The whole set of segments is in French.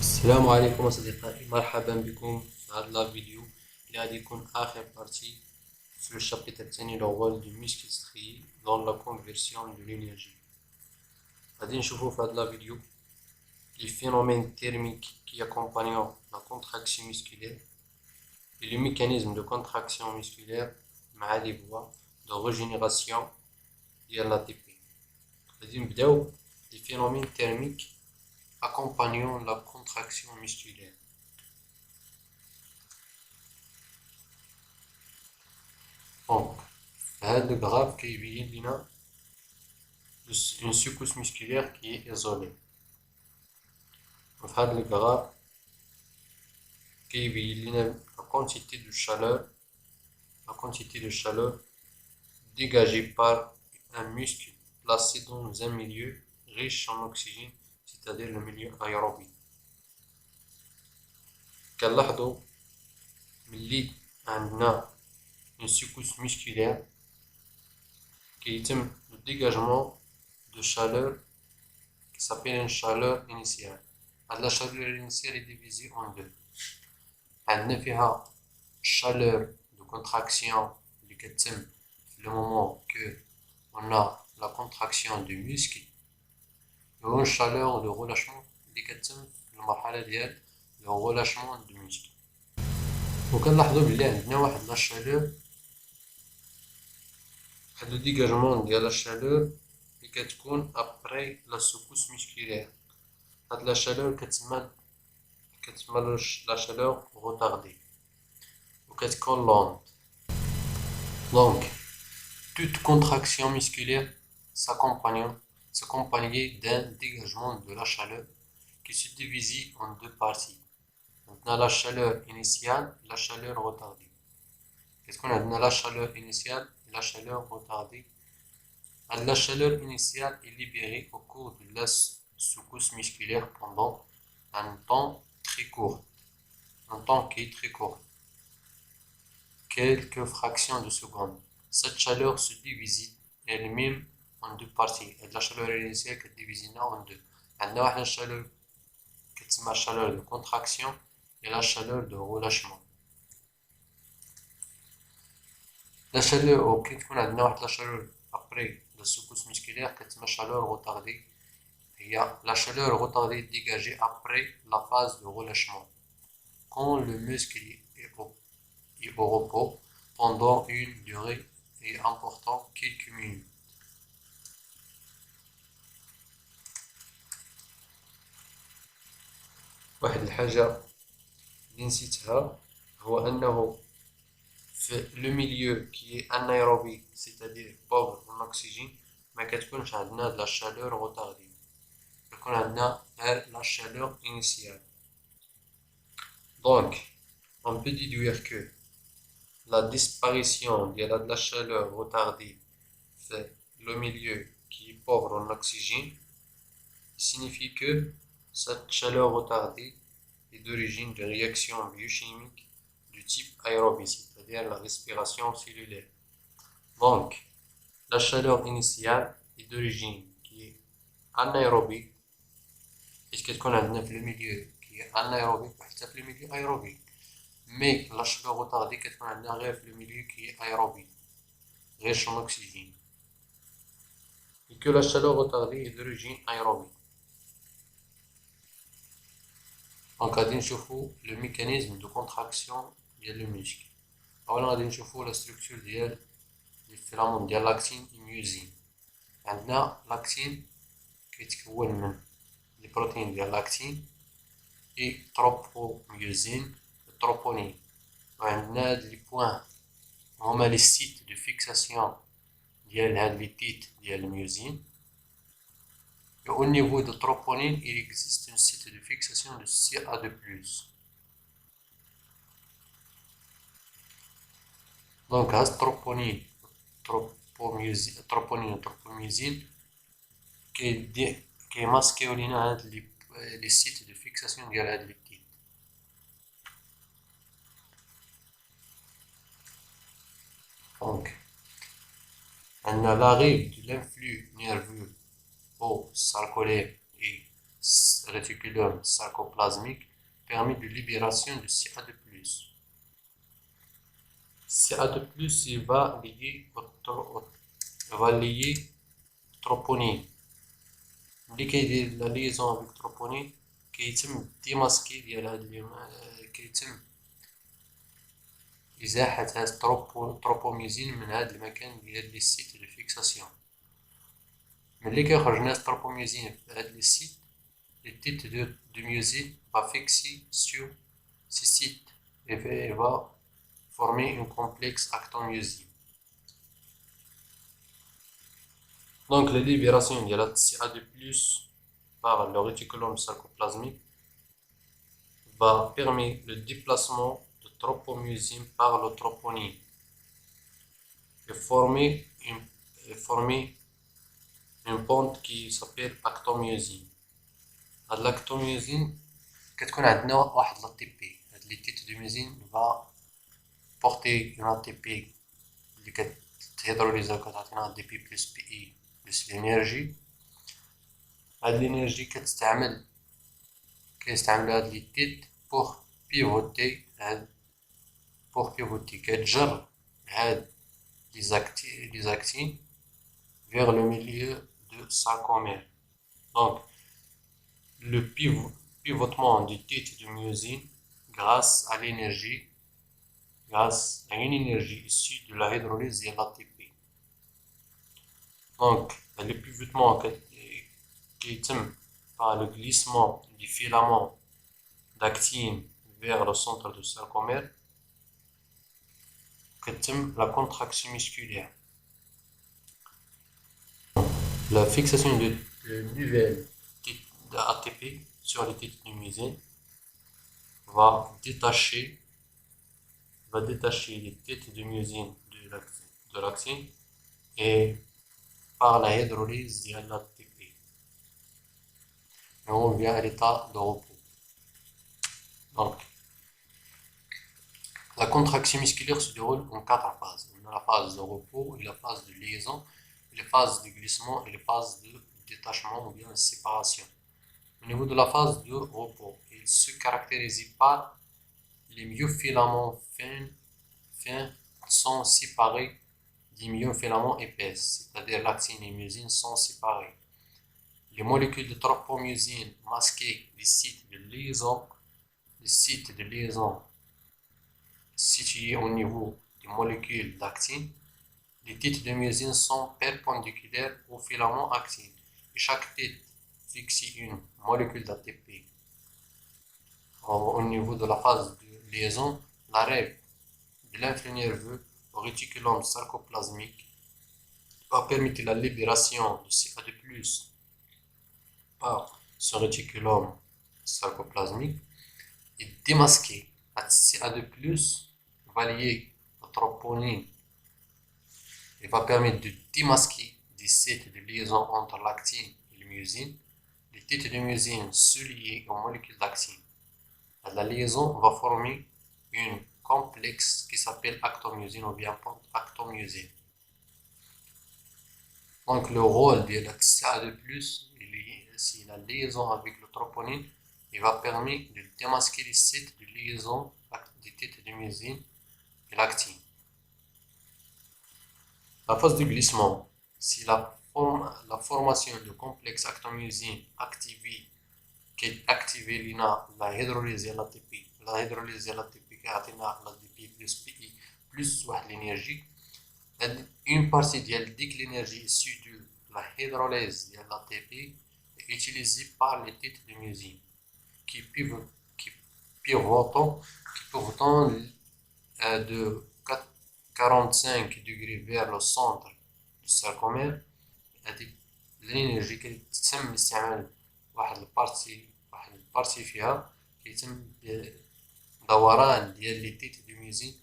السلام عليكم أصدقائي، مرحبا بكم في هذا الفيديو اللي غادي يكون آخر بارتي في الشابتر الثاني لو رول دو muscle strié dans la conversion de l'énergie. غادي نشوفو في هذا الفيديو les phénomènes thermiques qui accompagnent la contraction musculaire et le mécanisme de contraction musculaire مع les voies de régénération ديال l'ATP. غادي نبداو les phénomènes thermiques accompagnant la contraction musculaire. Donc, هذا الغراف كيبين لنا une secousse musculaire qui est isolée. في هذا الغراف كيبين لنا la quantité de chaleur dégagée par un muscle placé dans un milieu riche en oxygène, c'est-à-dire le milieu aérobie. كنلاحظوا ملي عندنا une secousse musculaire كيتم le dégagement de chaleur qui s'appelle une chaleur initiale. La chaleur initiale est divisée en deux. عندنا فيها chaleur de contraction اللي كتتم في le moment que on a la contraction du muscle و une chaleur de relâchement اللي كتتم في المرحلة ديال le relâchement du muscle. وكنلاحظوا بلي عندنا واحد لا chaleur هاد le dégagement ديال la chaleur اللي كتكون après la secousse musculaire. هاد la chaleur كتسمى la chaleur retardée ou كتكون lente. Donc toute contraction musculaire s'accompagne d'un dégagement de la chaleur qui se divise en deux parties. Maintenant la chaleur initiale et la chaleur retardée. Qu'est-ce qu'on a dans la chaleur initiale et la chaleur retardée? La chaleur initiale est libérée au cours de la secousse musculaire pendant un temps très court, un temps qui est très court, quelques fractions de secondes. Cette chaleur se divise elle-même en deux parties. Et la chaleur initiale est divisée en deux. La chaleur qui est la chaleur de contraction et la chaleur de relâchement. La chaleur qui est la chaleur après la secousse musculaire qui est la chaleur retardée. Il y a la chaleur retardée dégagée après la phase de relâchement. Quand le muscle est au repos pendant une durée importante, quelques minutes. واحد الحاجة اللي نسيتها هو أنه في le milieu qui est anaérobie, c'est-à-dire pauvre en oxygène, ما كتكونش عندنا de la chaleur retardée. كتكون عندنا la chaleur initiale. Donc, on peut déduire que la disparition de la chaleur retardée fait le milieu qui est pauvre en oxygène signifie que cette chaleur retardée est d'origine de réactions biochimiques du type aérobie, c'est-à-dire la respiration cellulaire. Donc, la chaleur initiale est d'origine qui est anaérobie, puisque qu'on a le milieu qui est anaérobie, c'est le milieu aérobie. Mais la chaleur retardée qu'on a le milieu qui est aérobie, riche en oxygène. Et que la chaleur retardée est d'origine aérobie. Donc, on va voir le mécanisme de contraction du muscle. Alors, on va voir la structure des filaments de l'actine et myosine. On a l'actine qui est les protéines de l'actine et tropomyosine, troponine. On a les points, on a les sites de fixation des titres de la myosine. Et au niveau de troponine, il existe un site de fixation de CA2+. Donc, à troponine, tropomyosine, qui est masqué au les sites de fixation de la lipide. Donc, on a l'arrêt de l'influx nerveux au sarcolet et réticulum sarcoplasmique permet de libération de CA2+. CA2+, il va lier troponine. ملي كيدير لا ليزون افيك تروبونين كيتم الديماسكي ديال هاد كيتم ازاحة هاد التروبوميزين من هاد المكان ديال لي سيت دو فيكساسيون. ملي كيخرج ناس التروبوميزين في هاد لي سيت لي تيت دو ميوزين va fixer sur ces sites et va former un complexe actin-myosine. Donc la libération de la CA2+ par le réticulum sarcoplasmique va permettre le déplacement de tropomyosine par le troponine et former une pente qui s'appelle actomyosine. L'actomyosine كتكون عندنا واحد l'ATP. Les titres de myosine va porter une ATP اللي كتهيدروليزا كتعطينا ADP plus PI plus l'énergie. هاد l'énergie كيستعملوا هاد لي تيت pour pivoter كتجر هاد les actines vers le milieu de sarcomère. Donc le pivotement du titre de myosine grâce à une énergie issue de la hydrolyse de l'ATP. Donc le pivotement qui est par le glissement du filament d'actine vers le centre du sarcomère, la contraction musculaire. La fixation de nouvelles ATP sur les titres de myosine va détacher les titres de myosine de l'actine et par la hydrolyse de l'ATP. Et on vient à l'état de repos. Donc, la contraction musculaire se déroule en 4 phases. On a la phase de repos, et la phase de liaison, les phases de glissement et les phases de détachement ou bien de séparation. Au niveau de la phase de repos, il se caractérise par les myofilaments fins sont séparés des myofilaments épais, c'est-à-dire l'actine et myosine sont séparés. Les molécules de tropomyosine masquées des sites de liaison situés au niveau des molécules d'actine. Les titres de myosine sont perpendiculaires au filament actine et chaque titre fixe une molécule d'ATP. Au niveau de la phase de liaison, l'arrêt de l'influx nerveux au réticulum sarcoplasmique va permettre la libération de CA2+ par ce réticulum sarcoplasmique et démasquer la CA2+ va lier la troponine et va permettre de démasquer des sites de liaison entre l'actine et le myosine. Les titres de myosine se lient aux molécules d'actine. La liaison va former une complexe qui s'appelle actomyosine ou bien pente actomyosine. Donc le rôle de la CA2+, c'est la liaison avec le troponine, il va permettre de démasquer les sites de liaison des titres de myosine et l'actine. La phase de glissement, c'est la formation de complexes actomyosine qui est activé la hydrolyse de l'ATP. La hydrolyse de l'ATP qui a l'ATP plus PI plus l'énergie. Une partie de l'énergie issue de la hydrolyse de l'ATP est utilisée par les titres de myosine qui pivotant de 45 degrés vers le centre du sarcomère. l'énergie كيتم استعمال واحد البارتي فيها كيتم دوران ديال لي تيت دو ميزين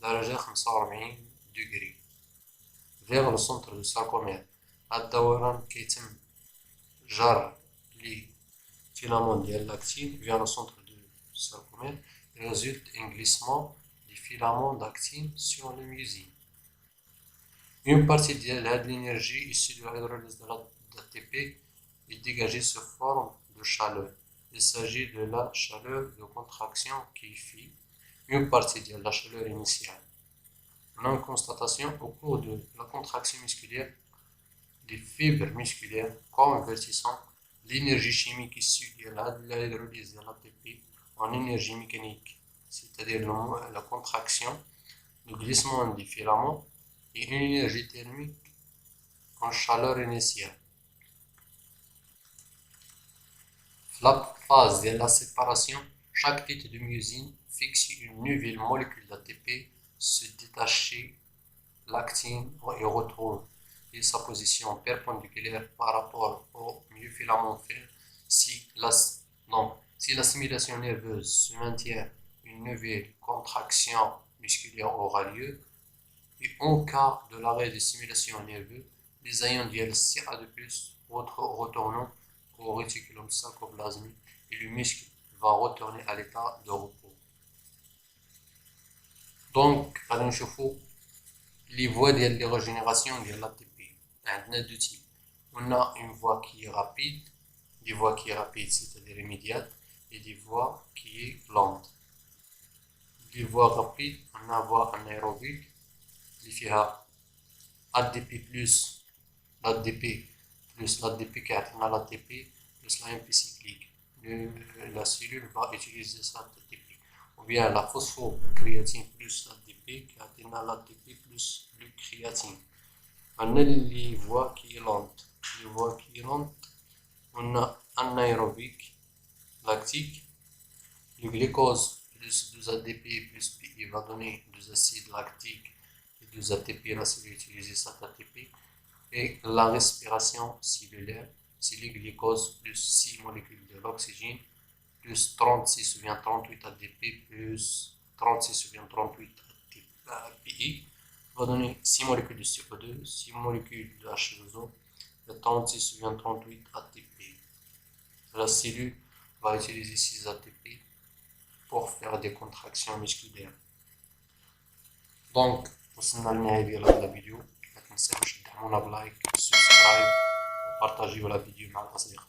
درجة 45 degrés vers le centre du sarcomère. هاد الدوران كيتم جر لي filaments ديال l'actine vers le centre du sarcomère. Il résulte un glissement des filaments d'actine sur le myosine. Une partie de l'énergie issue de la hydrolyse de l'ATP est dégagée sous forme de de chaleur. Il s'agit de la chaleur de contraction qui fait une partie de la chaleur initiale. On a une constatation au cours de la contraction musculaire des fibres musculaires convertissant l'énergie chimique issue de la hydrolyse de l'ATP en énergie mécanique, c'est-à-dire la contraction, le glissement des filaments et une énergie thermique en chaleur initiale. La phase de la séparation, chaque titre de myosine fixe une nouvelle molécule d'ATP se détacher l'actine et retrouve sa position perpendiculaire par rapport au myofilament fer. Si l'assimilation nerveuse se maintient, une nouvelle contraction musculaire aura lieu. Et en cas de l'arrêt de stimulation nerveuse, les ions de CA2+ retournant au réticulum sarcoplasmique et le muscle va retourner à l'état de repos. Donc, غادي نشوفوا les voies de régénération de l'ATP. On a deux types. On a une voie qui est rapide, des voies qui est rapide, c'est-à-dire immédiate, et des voies qui est lente. Des voies rapides, on a voie anaérobique, اللي فيها ADP plus l'ADP plus l'ADP qui atteint l'ATP plus l'AMP cyclique. La cellule va utiliser cet ATP. Ou bien la phosphocréatine plus l'ADP qui atteint l'ATP plus le créatine. On a les voies qui est lente. Les voies qui est lente, on a anaérobique, lactique, le glucose plus 2 ADP plus PI va donner 2 acides lactiques et 2 ATP, la cellule utiliser cet ATP. Et la respiration cellulaire, c'est le glucose plus 6 molécules de l'oxygène plus 36 ou bien 38 ADP plus 36 ou bien 38 API va donner 6 molécules de CO2, 6 molécules de H2O et 36 ou bien 38 ATP. La cellule va utiliser 6 ATP pour faire des contractions musculaires. Donc, وصلنا لنهاية ديال هاد الفيديو. ما تنساوش دعمونا بلايك، سبسكرايب وبارطاجيو لا فيديو مع الأصدقاء.